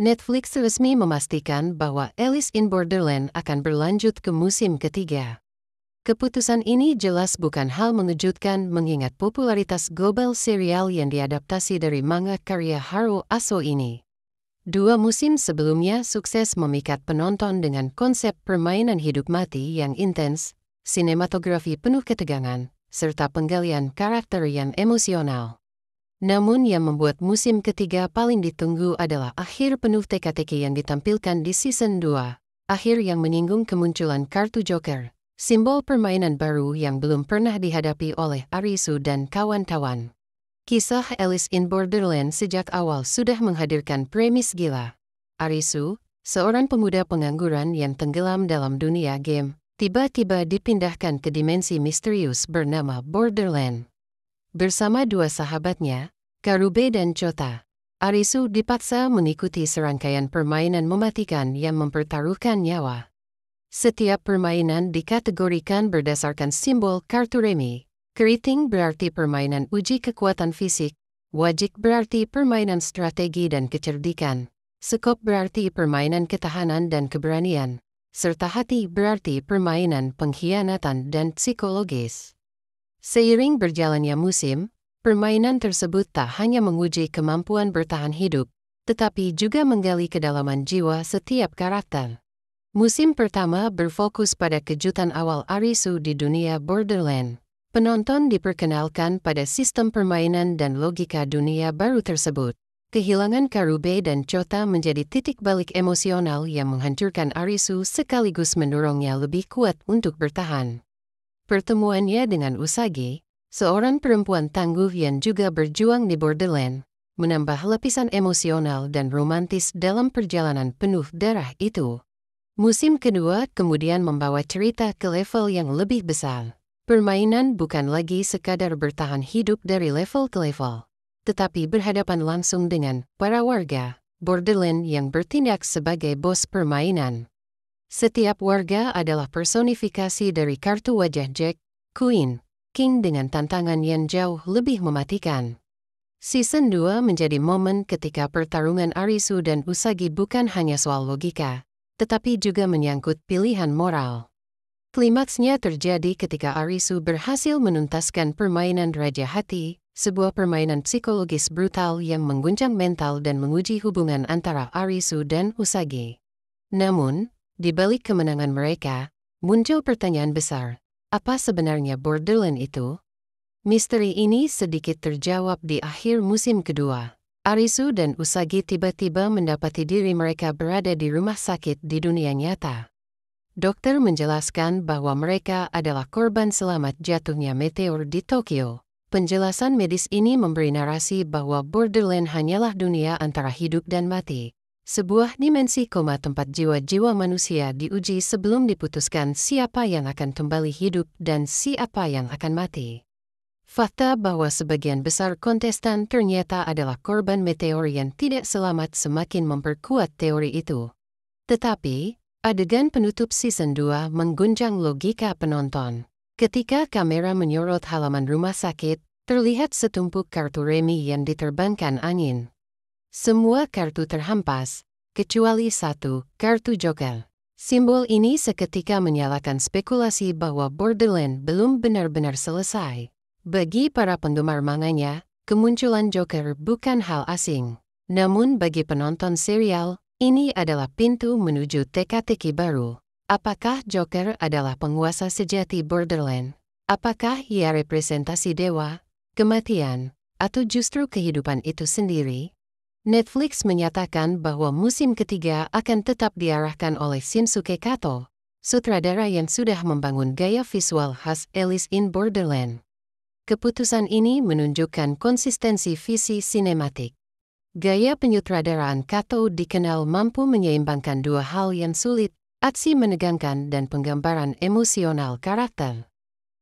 Netflix resmi memastikan bahwa Alice in Borderland akan berlanjut ke musim ketiga. Keputusan ini jelas bukan hal mengejutkan mengingat popularitas global serial yang diadaptasi dari manga karya Haruo Aso ini. 2 musim sebelumnya sukses memikat penonton dengan konsep permainan hidup mati yang intens, sinematografi penuh ketegangan, serta penggalian karakter yang emosional. Namun yang membuat musim ketiga paling ditunggu adalah akhir penuh teka-teki yang ditampilkan di season 2, akhir yang menyinggung kemunculan kartu Joker, simbol permainan baru yang belum pernah dihadapi oleh Arisu dan kawan-kawan. Kisah Alice in Borderland sejak awal sudah menghadirkan premis gila. Arisu, seorang pemuda pengangguran yang tenggelam dalam dunia game, tiba-tiba dipindahkan ke dimensi misterius bernama Borderland. Bersama 2 sahabatnya, Karube dan Chota, Arisu dipaksa mengikuti serangkaian permainan mematikan yang mempertaruhkan nyawa. Setiap permainan dikategorikan berdasarkan simbol kartu remi. Keriting berarti permainan uji kekuatan fisik, wajik berarti permainan strategi dan kecerdikan, sekop berarti permainan ketahanan dan keberanian, serta hati berarti permainan pengkhianatan dan psikologis. Seiring berjalannya musim, permainan tersebut tak hanya menguji kemampuan bertahan hidup, tetapi juga menggali kedalaman jiwa setiap karakter. Musim pertama berfokus pada kejutan awal Arisu di dunia Borderland. Penonton diperkenalkan pada sistem permainan dan logika dunia baru tersebut. Kehilangan Karube dan Chota menjadi titik balik emosional yang menghancurkan Arisu sekaligus mendorongnya lebih kuat untuk bertahan. Pertemuannya dengan Usagi, seorang perempuan tangguh yang juga berjuang di Borderland, menambah lapisan emosional dan romantis dalam perjalanan penuh darah itu. Musim kedua kemudian membawa cerita ke level yang lebih besar. Permainan bukan lagi sekadar bertahan hidup dari level ke level, tetapi berhadapan langsung dengan para warga Borderland yang bertindak sebagai bos permainan. Setiap warga adalah personifikasi dari kartu wajah Jack, Queen, King dengan tantangan yang jauh lebih mematikan. Season 2 menjadi momen ketika pertarungan Arisu dan Usagi bukan hanya soal logika, tetapi juga menyangkut pilihan moral. Klimaksnya terjadi ketika Arisu berhasil menuntaskan permainan Raja Hati, sebuah permainan psikologis brutal yang mengguncang mental dan menguji hubungan antara Arisu dan Usagi. Namun, di balik kemenangan mereka, muncul pertanyaan besar. Apa sebenarnya Borderland itu? Misteri ini sedikit terjawab di akhir musim kedua. Arisu dan Usagi tiba-tiba mendapati diri mereka berada di rumah sakit di dunia nyata. Dokter menjelaskan bahwa mereka adalah korban selamat jatuhnya meteor di Tokyo. Penjelasan medis ini memberi narasi bahwa Borderland hanyalah dunia antara hidup dan mati. Sebuah dimensi koma tempat jiwa-jiwa manusia diuji sebelum diputuskan siapa yang akan kembali hidup dan siapa yang akan mati. Fakta bahwa sebagian besar kontestan ternyata adalah korban meteor yang tidak selamat semakin memperkuat teori itu. Tetapi, adegan penutup season 2 mengguncang logika penonton. Ketika kamera menyorot halaman rumah sakit, terlihat setumpuk kartu remi yang diterbangkan angin. Semua kartu terhempas, kecuali satu, kartu Joker. Simbol ini seketika menyalakan spekulasi bahwa Borderland belum benar-benar selesai. Bagi para penggemar manganya, kemunculan Joker bukan hal asing. Namun bagi penonton serial, ini adalah pintu menuju teka-teki baru. Apakah Joker adalah penguasa sejati Borderland? Apakah ia representasi dewa, kematian, atau justru kehidupan itu sendiri? Netflix menyatakan bahwa musim ketiga akan tetap diarahkan oleh Shinsuke Kato, sutradara yang sudah membangun gaya visual khas Alice in Borderland. Keputusan ini menunjukkan konsistensi visi sinematik. Gaya penyutradaraan Kato dikenal mampu menyeimbangkan 2 hal yang sulit, aksi menegangkan dan penggambaran emosional karakter.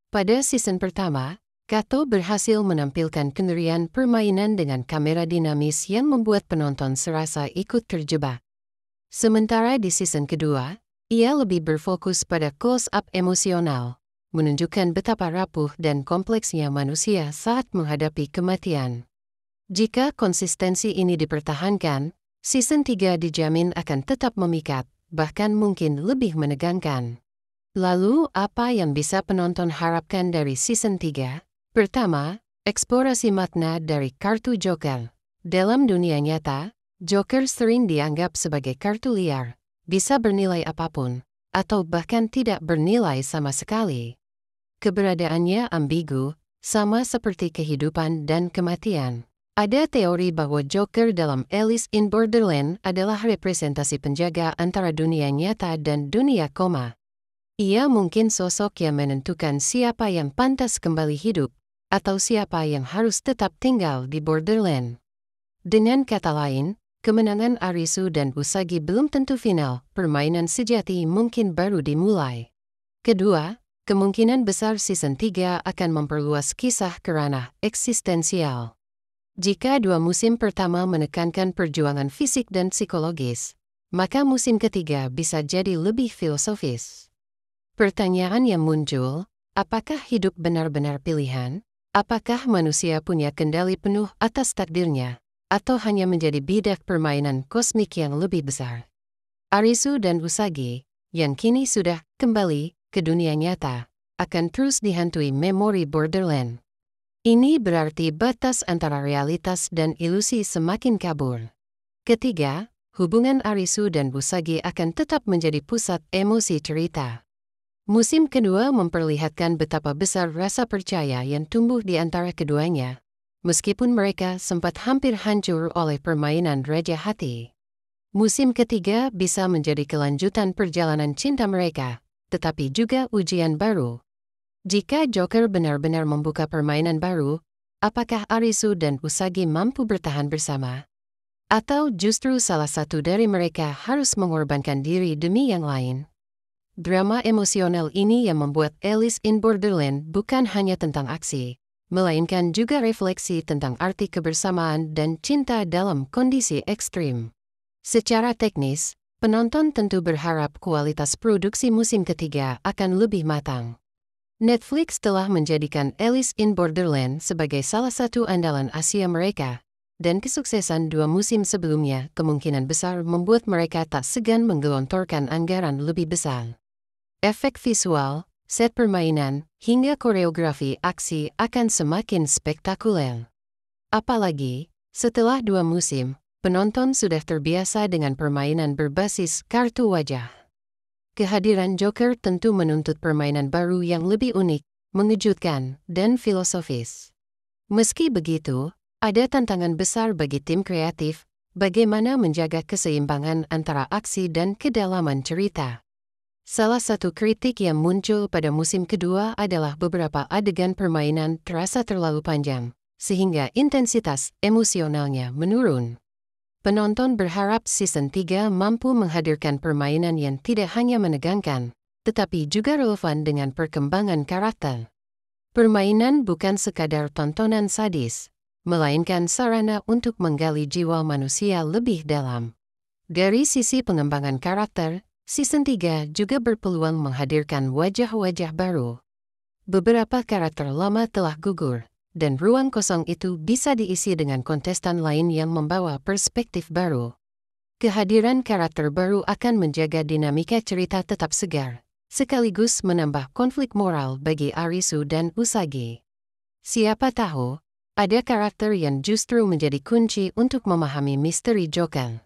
Pada season pertama, Kato berhasil menampilkan kengerian permainan dengan kamera dinamis yang membuat penonton serasa ikut terjebak. Sementara di season kedua, ia lebih berfokus pada close-up emosional, menunjukkan betapa rapuh dan kompleksnya manusia saat menghadapi kematian. Jika konsistensi ini dipertahankan, Season 3 dijamin akan tetap memikat, bahkan mungkin lebih menegangkan. Lalu, apa yang bisa penonton harapkan dari Season 3? Pertama, eksplorasi makna dari kartu Joker. Dalam dunia nyata, Joker sering dianggap sebagai kartu liar, bisa bernilai apapun, atau bahkan tidak bernilai sama sekali. Keberadaannya ambigu, sama seperti kehidupan dan kematian. Ada teori bahwa Joker dalam Alice in Borderland adalah representasi penjaga antara dunia nyata dan dunia koma. Ia mungkin sosok yang menentukan siapa yang pantas kembali hidup, atau siapa yang harus tetap tinggal di Borderland. Dengan kata lain, kemenangan Arisu dan Usagi belum tentu final, permainan sejati mungkin baru dimulai. Kedua, kemungkinan besar Season 3 akan memperluas kisah ke ranah eksistensial. Jika 2 musim pertama menekankan perjuangan fisik dan psikologis, maka musim ketiga bisa jadi lebih filosofis. Pertanyaan yang muncul, apakah hidup benar-benar pilihan? Apakah manusia punya kendali penuh atas takdirnya? Atau hanya menjadi bidak permainan kosmik yang lebih besar? Arisu dan Usagi, yang kini sudah kembali ke dunia nyata, akan terus dihantui memori Borderland. Ini berarti batas antara realitas dan ilusi semakin kabur. Ketiga, hubungan Arisu dan Usagi akan tetap menjadi pusat emosi cerita. Musim kedua memperlihatkan betapa besar rasa percaya yang tumbuh di antara keduanya, meskipun mereka sempat hampir hancur oleh permainan Raja Hati. Musim ketiga bisa menjadi kelanjutan perjalanan cinta mereka, tetapi juga ujian baru. Jika Joker benar-benar membuka permainan baru, apakah Arisu dan Usagi mampu bertahan bersama? Atau justru salah satu dari mereka harus mengorbankan diri demi yang lain? Drama emosional ini yang membuat Alice in Borderland bukan hanya tentang aksi, melainkan juga refleksi tentang arti kebersamaan dan cinta dalam kondisi ekstrim. Secara teknis, penonton tentu berharap kualitas produksi musim ketiga akan lebih matang. Netflix telah menjadikan Alice in Borderland sebagai salah satu andalan Asia mereka, dan kesuksesan 2 musim sebelumnya kemungkinan besar membuat mereka tak segan menggelontorkan anggaran lebih besar. Efek visual, set permainan, hingga koreografi aksi akan semakin spektakuler. Apalagi, setelah 2 musim, penonton sudah terbiasa dengan permainan berbasis kartu wajah. Kehadiran Joker tentu menuntut permainan baru yang lebih unik, mengejutkan, dan filosofis. Meski begitu, ada tantangan besar bagi tim kreatif, bagaimana menjaga keseimbangan antara aksi dan kedalaman cerita. Salah satu kritik yang muncul pada musim kedua adalah beberapa adegan permainan terasa terlalu panjang, sehingga intensitas emosionalnya menurun. Penonton berharap Season 3 mampu menghadirkan permainan yang tidak hanya menegangkan, tetapi juga relevan dengan perkembangan karakter. Permainan bukan sekadar tontonan sadis, melainkan sarana untuk menggali jiwa manusia lebih dalam. Dari sisi pengembangan karakter, Season 3 juga berpeluang menghadirkan wajah-wajah baru. Beberapa karakter lama telah gugur, dan ruang kosong itu bisa diisi dengan kontestan lain yang membawa perspektif baru. Kehadiran karakter baru akan menjaga dinamika cerita tetap segar, sekaligus menambah konflik moral bagi Arisu dan Usagi. Siapa tahu, ada karakter yang justru menjadi kunci untuk memahami misteri Joker.